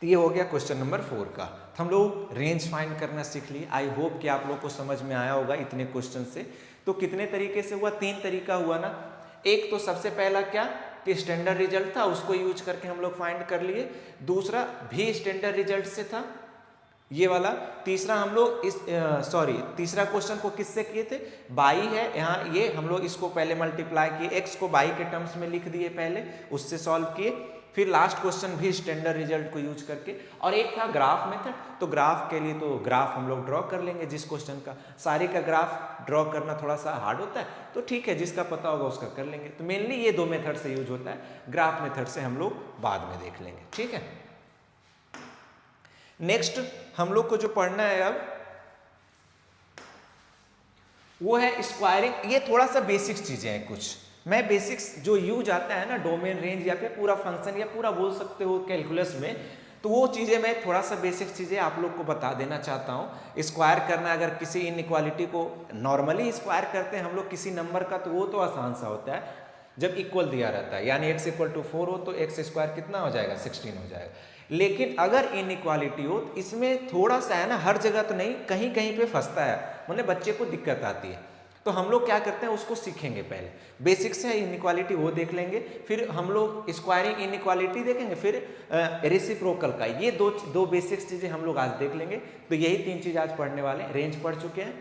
तो ये हो गया क्वेश्चन नंबर 4 का। तो हम लोग रेंज फाइंड करना सीख लिए। आई होप कि आप लोग को समझ में आया होगा इतने क्वेश्चन से। तो कितने तरीके से हुआ, 3 तरीका हुआ ना। एक तो सबसे पहला क्या कि स्टैंडर्ड रिजल्ट था, उसको यूज करके हम लोग फाइंड कर लिए। दूसरा भी स्टैंडर्ड रिजल्ट से था, ये वाला। तीसरा हम लोग तीसरा क्वेश्चन को किससे किए थे, बाई है यहाँ, ये हम लोग इसको पहले मल्टीप्लाई किए, एक्स को बाई के टर्म्स में लिख दिए पहले, उससे सॉल्व किए। फिर लास्ट क्वेश्चन भी स्टैंडर्ड रिजल्ट को यूज करके, और एक था ग्राफ मेथड। तो ग्राफ के लिए तो ग्राफ हम लोग ड्रॉ कर लेंगे जिस क्वेश्चन का, सारी का ग्राफ ड्रॉ करना थोड़ा सा हार्ड होता है, तो ठीक है जिसका पता होगा उसका कर लेंगे। तो मेनली ये 2 मेथड से यूज होता है, ग्राफ मेथड से हम लोग बाद में देख लेंगे, ठीक है। नेक्स्ट हम लोग को जो पढ़ना है अब वो है स्क्वायरिंग। ये थोड़ा सा बेसिक्स चीजें हैं कुछ, मैं बेसिक्स जो यूज आता है ना डोमेन, रेंज या फिर पूरा फंक्शन या पूरा बोल सकते हो कैलकुलस में, तो वो चीज़ें मैं थोड़ा सा बेसिक चीज़ें आप लोग को बता देना चाहता हूँ। स्क्वायर करना, अगर किसी इनइक्वालिटी को नॉर्मली स्क्वायर करते हैं हम लोग किसी नंबर का, तो वो तो आसान सा होता है जब इक्वल दिया रहता है, यानी x = 4 हो तो x स्क्वायर कितना हो जाएगा, 16 हो जाएगा। लेकिन अगर इनइक्वालिटी हो तो इसमें थोड़ा सा है ना, हर जगह तो नहीं, कहीं कहीं पे फंसता है, मतलब बच्चे को दिक्कत आती है। तो हम लोग क्या करते हैं उसको सीखेंगे, पहले बेसिक से इनइक्वालिटी वो देख लेंगे, फिर हम लोग स्क्वायरिंग इनइक्वालिटी देखेंगे, फिर रेसिप्रोकल का, ये दो बेसिक चीज़ें हम लोग आज देख लेंगे। तो यही 3 चीज़ आज पढ़ने वाले हैं। रेंज पढ़ चुके हैं,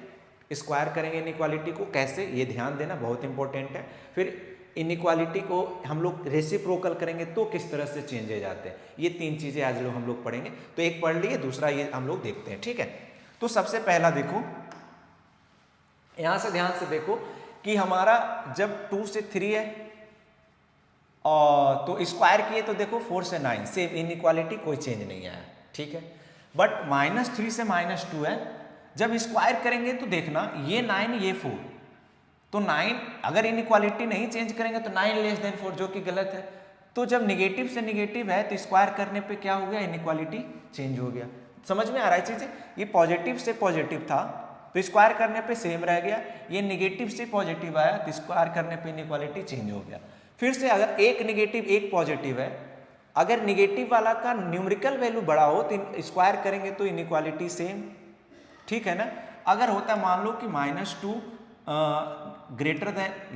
स्क्वायर करेंगे इनइक्वालिटी को कैसे, ये ध्यान देना बहुत इंपॉर्टेंट है। फिर इनइक्वालिटी को हम लोग रेसिप्रोकल करेंगे तो किस तरह से चेंज हो जाते हैं, ये 3 चीज़ें आज लोग हम लोग पढ़ेंगे। तो एक पढ़ लिए, दूसरा ये हम लोग देखते हैं, ठीक है। तो सबसे पहला देखो, यहां से ध्यान से देखो कि हमारा जब 2 से 3 है और तो स्क्वायर किए तो देखो 4 से 9, सेम इनइक्वालिटी, कोई चेंज नहीं आया, ठीक है। बट -3 से -2 है, जब स्क्वायर करेंगे तो देखना ये 9 ये 4, तो 9 अगर इनइक्वालिटी नहीं चेंज करेंगे तो 9 < 4, जो कि गलत है। तो जब निगेटिव से निगेटिव है तो स्क्वायर करने पे क्या हो गया, इनइक्वालिटी चेंज हो गया। समझ में आ रहा है चीजें, ये पॉजिटिव से पॉजिटिव था तो स्क्वायर करने पे सेम रह गया, ये निगेटिव से पॉजिटिव आया तो स्क्वायर करने पे इनइक्वालिटी चेंज हो गया। फिर से अगर एक निगेटिव एक पॉजिटिव है, अगर निगेटिव वाला का न्यूमेरिकल वैल्यू बड़ा हो तो स्क्वायर करेंगे तो इनइक्वालिटी सेम, ठीक है ना। अगर होता मान लो कि -2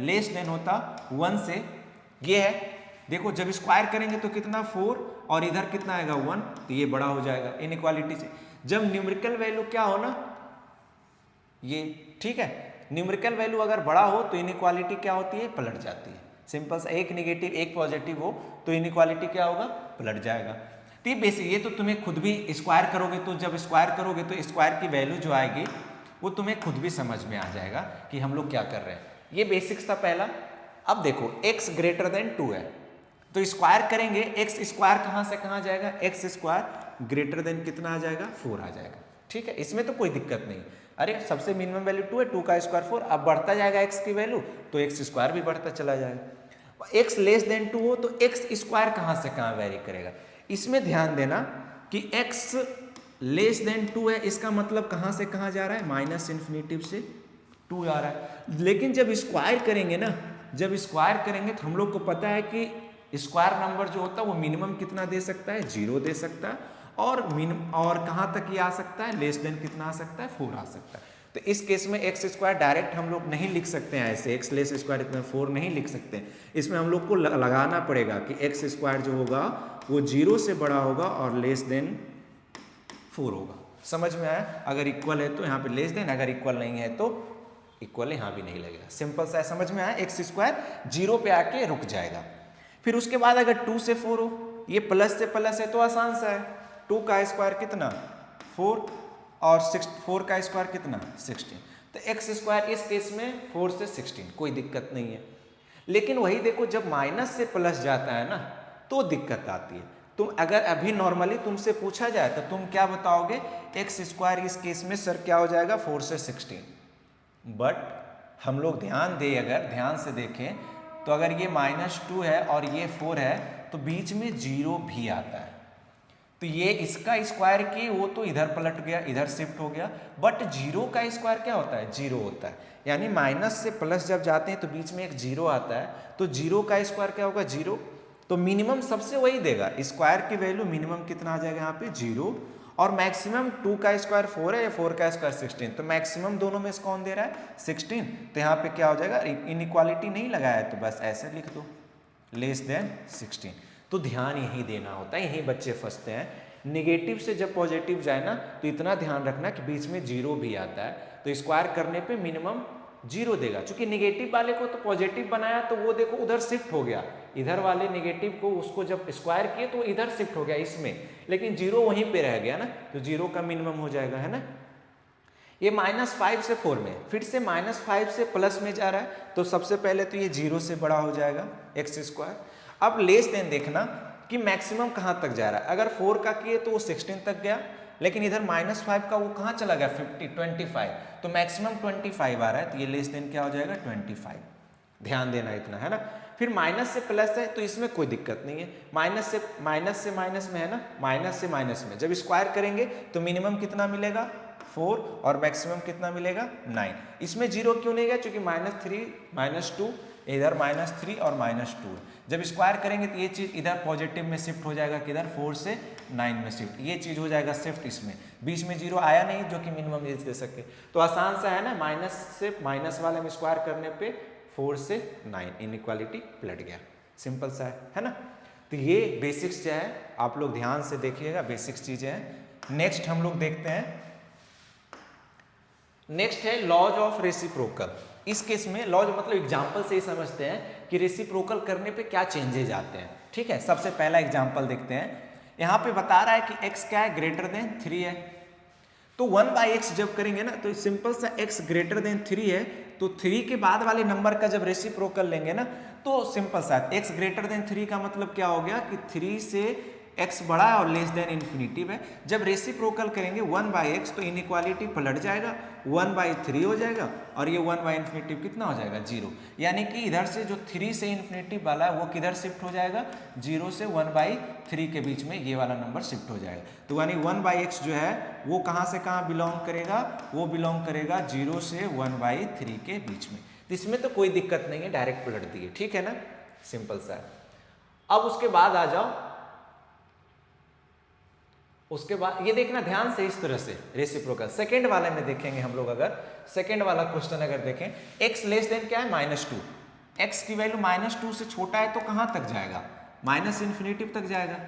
लेस देन होता 1 से, ये है देखो, जब स्क्वायर करेंगे तो कितना 4 और इधर कितना आएगा 1, तो ये बड़ा हो जाएगा इनइक्वालिटी से। जब न्यूमेरिकल वैल्यू क्या हो ना, ये ठीक है, न्यूमेरिकल वैल्यू अगर बड़ा हो तो इनइक्वालिटी क्या होती है, पलट जाती है। सिंपल सा, एक निगेटिव एक पॉजिटिव हो तो इनइक्वालिटी क्या होगा, पलट जाएगा। तो ये बेसिक, ये तो तुम्हें खुद भी स्क्वायर करोगे, तो जब स्क्वायर करोगे तो स्क्वायर की वैल्यू जो आएगी वो तुम्हें खुद भी समझ में आ जाएगा कि हम लोग क्या कर रहे हैं। ये बेसिक्स था पहला। अब देखो x > 2 है तो स्क्वायर करेंगे, x स्क्वायर कहाँ से कहाँ जाएगा, x स्क्वायर ग्रेटर देन कितना आ जाएगा, 4 आ जाएगा, ठीक है। इसमें तो कोई दिक्कत नहीं, अरे सबसे मिनिमम वैल्यू 2 है, 2 का स्क्वायर 4, अब बढ़ता जाएगा x की वैल्यू तो x स्क्वायर भी बढ़ता चला जाएगा। x < 2 हो तो x स्क्वायर कहाँ से कहाँ वेरी करेगा। इसमें ध्यान देना कि x < 2 है, इसका मतलब कहाँ से कहाँ जा रहा है, -∞ से 2 आ रहा है। लेकिन जब स्क्वायर करेंगे ना, जब स्क्वायर करेंगे तो हम लोग को पता है कि स्क्वायर नंबर जो होता है वो मिनिमम कितना दे सकता है, 0 दे सकता है, और कहाँ तक ये आ सकता है, लेस देन कितना आ सकता है, 4 आ सकता है। तो इस केस में x स्क्वायर डायरेक्ट हम लोग नहीं लिख सकते हैं ऐसे, x लेस स्क्वायर इतना 4 नहीं लिख सकते हैं। इसमें हम लोग को लगाना पड़ेगा कि x स्क्वायर जो होगा वो 0 से बड़ा होगा और लेस देन 4 होगा। समझ में आया, अगर इक्वल है तो यहाँ पे लेस देन, अगर इक्वल नहीं है तो इक्वल यहाँ भी नहीं लगेगा। सिंपल सा है, समझ में आया। x स्क्वायर 0 पे आके रुक जाएगा। फिर उसके बाद अगर 2 से 4 हो, ये प्लस से प्लस है तो आसान सा है, 2 का स्क्वायर कितना 4 और 4 का स्क्वायर कितना 16, तो x स्क्वायर इस केस में 4 से 16, कोई दिक्कत नहीं है। लेकिन वही देखो जब माइनस से प्लस जाता है ना तो दिक्कत आती है। तुम अगर अभी नॉर्मली तुमसे पूछा जाए तो तुम क्या बताओगे, x स्क्वायर इस केस में सर क्या हो जाएगा 4 से 16, बट हम लोग ध्यान दें, अगर ध्यान से देखें तो अगर ये -2 है और ये 4 है तो बीच में 0 भी आता है। तो ये इसका स्क्वायर की वो तो इधर पलट गया, इधर शिफ्ट हो गया, बट जीरो का स्क्वायर क्या होता है, जीरो होता है। यानी माइनस से प्लस जब जाते हैं तो बीच में एक जीरो आता है, तो जीरो का स्क्वायर क्या होगा, जीरो। तो मिनिमम सबसे वही देगा, स्क्वायर की वैल्यू मिनिमम कितना आ जाएगा यहाँ पे, जीरो। और मैक्सिमम 2 का स्क्वायर 4 है या 4 का स्क्वायर 16, तो मैक्सिमम दोनों में से कौन दे रहा है, 16। तो यहाँ पे क्या हो जाएगा, इनइक्वालिटी नहीं लगाया है तो बस ऐसे लिख दो, लेस देन 16। तो ध्यान यही देना होता है, यही बच्चे फंसते हैं। निगेटिव से जब पॉजिटिव जाए ना तो इतना ध्यान रखना कि बीच में जीरो भी आता है, तो स्क्वायर करने पे मिनिमम जीरो देगा। चूंकि निगेटिव वाले को तो पॉजिटिव बनाया तो वो देखो उधर शिफ्ट हो गया, इधर वाले निगेटिव को उसको जब स्क्वायर किए तो इधर शिफ्ट हो गया इसमें, लेकिन जीरो वहीं पे रह गया ना, तो जीरो का मिनिमम हो जाएगा, है ना। ये -5 से 4 में, फिर से -5 से प्लस में जा रहा है, तो सबसे पहले तो ये जीरो से बड़ा हो जाएगा एक्स स्क्वायर। अब लेस देन देखना कि मैक्सिमम कहाँ तक जा रहा है। अगर 4 का किए तो वो 16 तक गया, लेकिन इधर -5 का वो कहाँ चला गया, 25, तो मैक्सिमम 25 आ रहा है, तो ये लेस देन क्या हो जाएगा, 25। ध्यान देना इतना, है ना। फिर माइनस से प्लस है तो इसमें कोई दिक्कत नहीं है, माइनस से माइनस में है ना, माइनस से माइनस में जब स्क्वायर करेंगे तो मिनिमम कितना मिलेगा, 4, और मैक्सिमम कितना मिलेगा, 9। इसमें जीरो क्यों नहीं गया, क्योंकि -3 -2, इधर -3 और -2 है। जब स्क्वायर करेंगे तो ये चीज़ इधर पॉजिटिव में शिफ्ट हो जाएगा, किधर 4 से 9 में शिफ्ट, ये चीज़ हो जाएगा शिफ्ट इसमें। बीच में जीरो आया नहीं जो कि मिनिमम एज दे सके, तो आसान सा है ना, माइनस से माइनस वाले में स्क्वायर करने पे 4 से 9 इनइक्वालिटी पलट गया, सिंपल सा है ना। तो ये बेसिक्स जो है आप लोग ध्यान से देखिएगा, बेसिक्स चीज़ें हैं। नेक्स्ट हम लोग देखते हैं, नेक्स्ट है लॉज ऑफ रेसिप्रोकल। इस केस में लॉज मतलब एग्जाम्पल से ही समझते हैं कि रेसिप्रोकल करने पे क्या चेंजेज आते हैं, ठीक है। सबसे पहला एग्जाम्पल देखते हैं, यहाँ पे बता रहा है कि x क्या है, ग्रेटर देन 3 है, तो 1/x जब करेंगे ना तो सिंपल सा x ग्रेटर देन 3 है, तो 3 के बाद वाले नंबर का जब रेसिप्रोकल लेंगे ना तो सिंपल सा x ग्रेटर देन 3 का मतलब क्या हो गया कि 3 से x बड़ा है और लेस देन इन्फिनिटिव है। जब रेसिप्रोकल करेंगे 1/x तो इनइक्वालिटी पलट जाएगा, 1/3 हो जाएगा, और ये 1/इन्फिनिटिव कितना हो जाएगा, 0। यानी कि इधर से जो 3 से इन्फिनिटिव वाला है वो किधर शिफ्ट हो जाएगा, 0 से 1/3 के बीच में ये वाला नंबर शिफ्ट हो जाएगा। तो यानी 1/x जो है वो कहाँ से कहाँ बिलोंग करेगा, वो बिलोंग करेगा 0 से 1/3 के बीच में। तो इसमें तो कोई दिक्कत नहीं है, डायरेक्ट पलट दिए, ठीक है ना, सिंपल सा है। अब उसके बाद आ जाओ, उसके बाद ये देखना ध्यान से इस तरह से रेसिप्रोकल सेकंड वाले में देखेंगे हम लोग। अगर सेकंड वाला क्वेश्चन अगर देखें, x लेस देन क्या है, -2, x की वैल्यू -2 से छोटा है तो कहां तक जाएगा, माइनस इन्फिनिटिव तक जाएगा,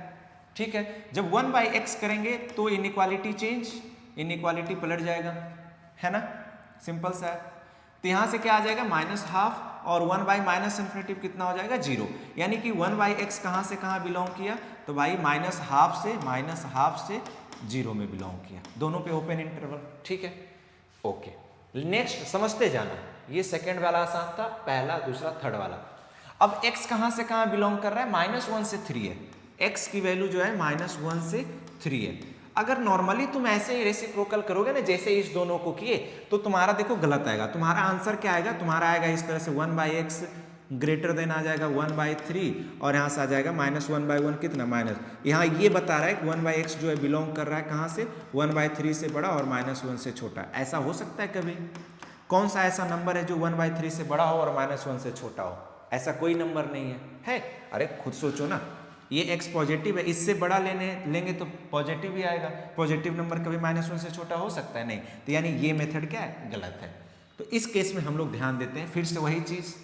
ठीक है। जब 1/x करेंगे तो इनइक्वालिटी चेंज, इनइक्वालिटी पलट जाएगा, है ना, सिंपल सा है। तो यहां से क्या आ जाएगा, -12, और 1/-इन्फिनिटिव कितना हो जाएगा, 0। यानी कि 1/x कहाँ से कहाँ बिलोंग किया, तो भाई -12 से 0 में बिलोंग किया, दोनों पे ओपन इंटरवल, ठीक है, ओके। नेक्स्ट समझते जाना, ये सेकंड वाला आसान था, पहला दूसरा थर्ड वाला। अब x कहाँ से कहाँ बिलोंग कर रहा है, -1 से 3 है, x की वैल्यू जो है -1 से 3 है। अगर नॉर्मली तुम ऐसे ही रेसिप्रोकल करोगे ना, जैसे इस दोनों को किए, तो तुम्हारा देखो गलत आएगा, तुम्हारा आंसर क्या आएगा, तुम्हारा आएगा इस तरह से 1/x ग्रेटर देन आ जाएगा 1/3, और यहाँ से आ जाएगा -1/1 कितना, माइनस, यहाँ ये बता रहा है कि 1/x जो है बिलोंग कर रहा है कहाँ से, 1/3 से बड़ा और -1 से छोटा। ऐसा हो सकता है कभी, कौन सा ऐसा नंबर है जो 1/3 से बड़ा हो और -1 से छोटा हो, ऐसा कोई नंबर नहीं है। अरे खुद सोचो ना, ये x पॉजिटिव है, इससे बड़ा लेंगे तो पॉजिटिव ही आएगा, पॉजिटिव नंबर कभी -1 से छोटा हो सकता है, नहीं। तो यानी ये मेथड क्या है, गलत है। तो इस केस में हम लोग ध्यान देते हैं, फिर से वही चीज़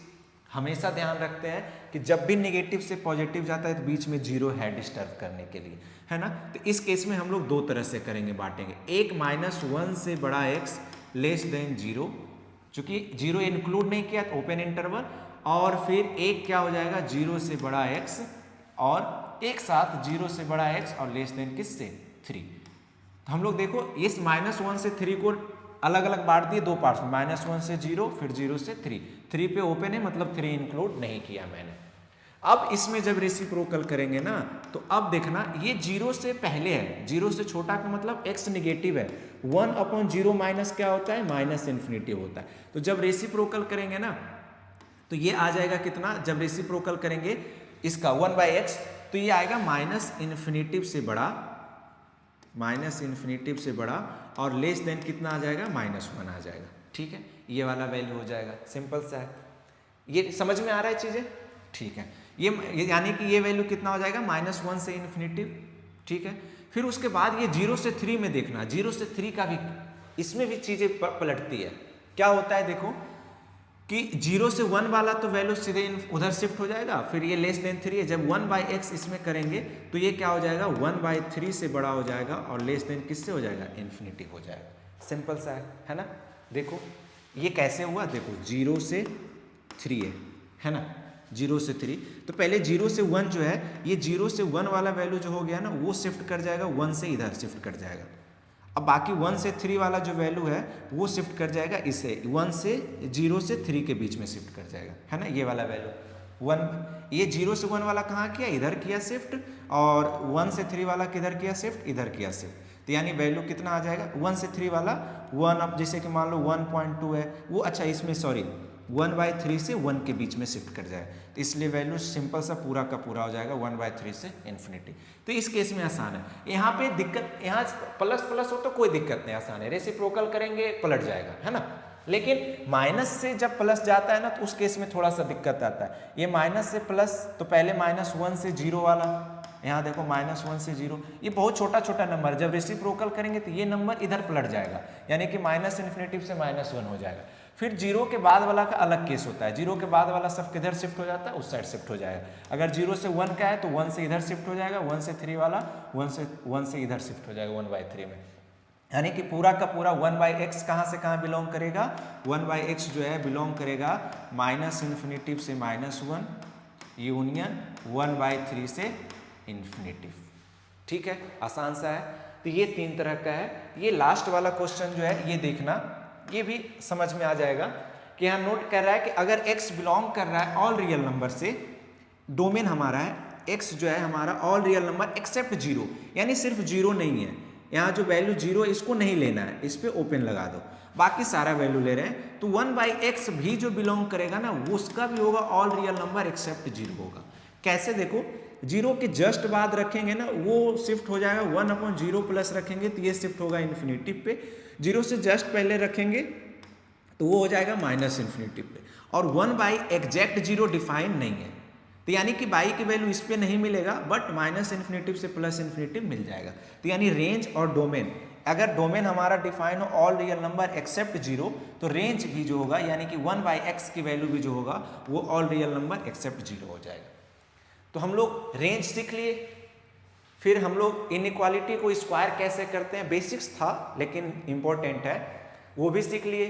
हमेशा ध्यान रखते हैं कि जब भी नेगेटिव से पॉजिटिव जाता है तो बीच में 0 है डिस्टर्ब करने के लिए, है ना। तो इस केस में हम लोग दो तरह से करेंगे, बांटेंगे, एक -1 से बड़ा x लेस देन 0, चूंकि 0 इंक्लूड नहीं किया तो ओपन इंटरवल, और फिर एक क्या हो जाएगा 0 से बड़ा x, और एक साथ 0 से बड़ा x और लेस देन किससे, 3। तो हम लोग देखो इस -1 से 3 को अलग अलग बांट दिए दो पार्ट्स में, -1 से 0, फिर 0 से 3, 3 पे ओपन है मतलब 3 इंक्लूड नहीं किया मैंने। अब इसमें जब रेसिप्रोकल करेंगे ना तो अब देखना ये 0 से पहले है, 0 से छोटा का मतलब x निगेटिव है, 1/0 माइनस क्या होता है, -इन्फिनिटिव होता है। तो जब रेसिप्रोकल करेंगे ना तो ये आ जाएगा कितना, जब रेसिप्रोकल करेंगे इसका 1/x तो ये आएगा -इन्फिनिटिव से बड़ा माइनस इन्फिनिटिव से बड़ा और लेस देन कितना आ जाएगा, -1 आ जाएगा। ठीक है, ये वाला वैल्यू हो जाएगा, सिंपल सा है। ये समझ में आ रहा है चीज़ें? ठीक है, ये यानी कि ये वैल्यू कितना हो जाएगा, -1 से इन्फिनिटिव। ठीक है, फिर उसके बाद ये 0 से 3 में देखना, 0 से 3 का भी इसमें भी चीज़ें पलटती है। क्या होता है देखो कि 0 से 1 वाला तो वैल्यू सीधे उधर शिफ्ट हो जाएगा, फिर ये लेस देन 3 है, जब 1/x इसमें करेंगे तो ये क्या हो जाएगा, 1/3 से बड़ा हो जाएगा और लेस देन किससे हो जाएगा, इन्फिनिटी हो जाएगा। सिंपल सा है ना। देखो ये कैसे हुआ, देखो 0 से 3 है ना, 0 से 3, तो पहले 0 से 1 जो है, ये 0 से 1 वाला वैल्यू जो हो गया ना, वो शिफ्ट कर जाएगा 1 से इधर शिफ्ट कर जाएगा। अब बाकी 1 से 3 वाला जो वैल्यू है वो शिफ्ट कर जाएगा इसे 1 से 0 से 3 के बीच में शिफ्ट कर जाएगा, है ना, ये वाला वैल्यू 1। ये 0 से 1 वाला कहाँ किया, इधर किया शिफ्ट, और 1 से 3 वाला किधर किया शिफ्ट, इधर किया शिफ्ट। तो यानी वैल्यू कितना आ जाएगा, 1 से 3 वाला 1, अब जैसे कि मान लो 1.2 है वो, अच्छा इसमें सॉरी 1/3 से 1 के बीच में शिफ्ट कर जाए, तो इसलिए वैल्यू सिंपल सा पूरा का पूरा हो जाएगा 1/3 से इन्फिनिटी। तो इस केस में आसान है। यहाँ पे दिक्कत, यहाँ प्लस प्लस हो तो कोई दिक्कत नहीं, आसान है, रेसिप्रोकल करेंगे पलट जाएगा, है ना। लेकिन माइनस से जब प्लस जाता है ना, तो उस केस में थोड़ा सा दिक्कत आता है। ये माइनस से प्लस, तो पहले -1 से 0 वाला, यहाँ देखो -1 से 0, ये बहुत छोटा छोटा नंबर, जब रेसिप्रोकल करेंगे तो ये नंबर इधर पलट जाएगा, यानी कि माइनस इन्फिनिटिव से -1 हो जाएगा। फिर 0 के बाद वाला का अलग केस होता है, 0 के बाद वाला सब किधर शिफ्ट हो जाता है, उस साइड शिफ्ट हो जाएगा। अगर 0 से 1 का है तो 1 से इधर शिफ्ट हो जाएगा, 1 से 3 वाला 1 से इधर शिफ्ट हो जाएगा 1/3 में, यानी कि पूरा का पूरा 1/x कहाँ से कहाँ बिलोंग करेगा, 1/x जो है बिलोंग करेगा माइनस इन्फिनिटिव से -1 यूनियन 1/3 से इन्फिनिटिव। ठीक है, आसान सा है। तो ये 3 तरह का है। ये लास्ट वाला क्वेश्चन जो है ये देखना, ये भी समझ में आ जाएगा कि यहाँ नोट कर रहा है कि अगर x बिलोंग कर रहा है ऑल रियल नंबर से, डोमेन हमारा है x जो है हमारा ऑल रियल नंबर एक्सेप्ट 0, यानी सिर्फ 0 नहीं है, यहाँ जो वैल्यू 0 इसको नहीं लेना है, इस पर ओपन लगा दो, बाकी सारा वैल्यू ले रहे हैं, तो 1/x भी जो बिलोंग करेगा ना, वो उसका भी होगा ऑल रियल नंबर एक्सेप्ट 0 होगा। कैसे देखो, 0 के जस्ट बाद रखेंगे ना, वो शिफ्ट हो जाएगा 1/0 प्लस रखेंगे तो ये शिफ्ट होगा इन्फिनिटिव पे, 0 से जस्ट पहले रखेंगे तो वो हो जाएगा माइनस इन्फिनिटिव पे, और 1/एग्जैक्ट 0 डिफाइन नहीं है, तो यानी कि बाई की वैल्यू इस पे नहीं मिलेगा, बट माइनस इन्फिनिटिव से प्लस इन्फिनिटिव मिल जाएगा। तो यानी रेंज और डोमेन, अगर डोमेन हमारा डिफाइन हो ऑल रियल नंबर एक्सेप्ट 0, तो रेंज भी जो होगा यानी कि 1/x की वैल्यू भी जो होगा वो ऑल रियल नंबर एक्सेप्ट 0 हो जाएगा। तो हम लोग रेंज सीख लिए, फिर हम लोग इनइक्वालिटी को स्क्वायर कैसे करते हैं, बेसिक्स था लेकिन इंपॉर्टेंट है, वो भी सीख लिए।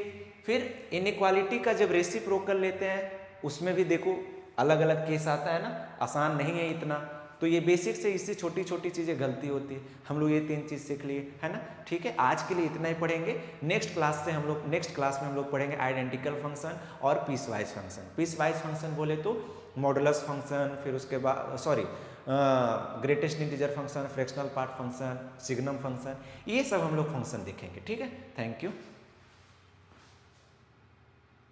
फिर इनइक्वालिटी का जब रेसिप्रोकल लेते हैं उसमें भी देखो अलग अलग केस आता है ना, आसान नहीं है इतना, तो ये बेसिक से इससे छोटी छोटी चीज़ें गलती होती है। हम लोग ये 3 चीज़ सीख लिए, है ना। ठीक है, आज के लिए इतना ही पढ़ेंगे। नेक्स्ट क्लास में हम लोग पढ़ेंगे आइडेंटिकल फंक्शन और piecewise function. Piecewise function बोले तो मॉडुलस फंक्शन, फिर उसके बाद greatest integer function, fractional part function, signum function, ये सब हम लोग फंक्शन देखेंगे। ठीक है, थैंक यू।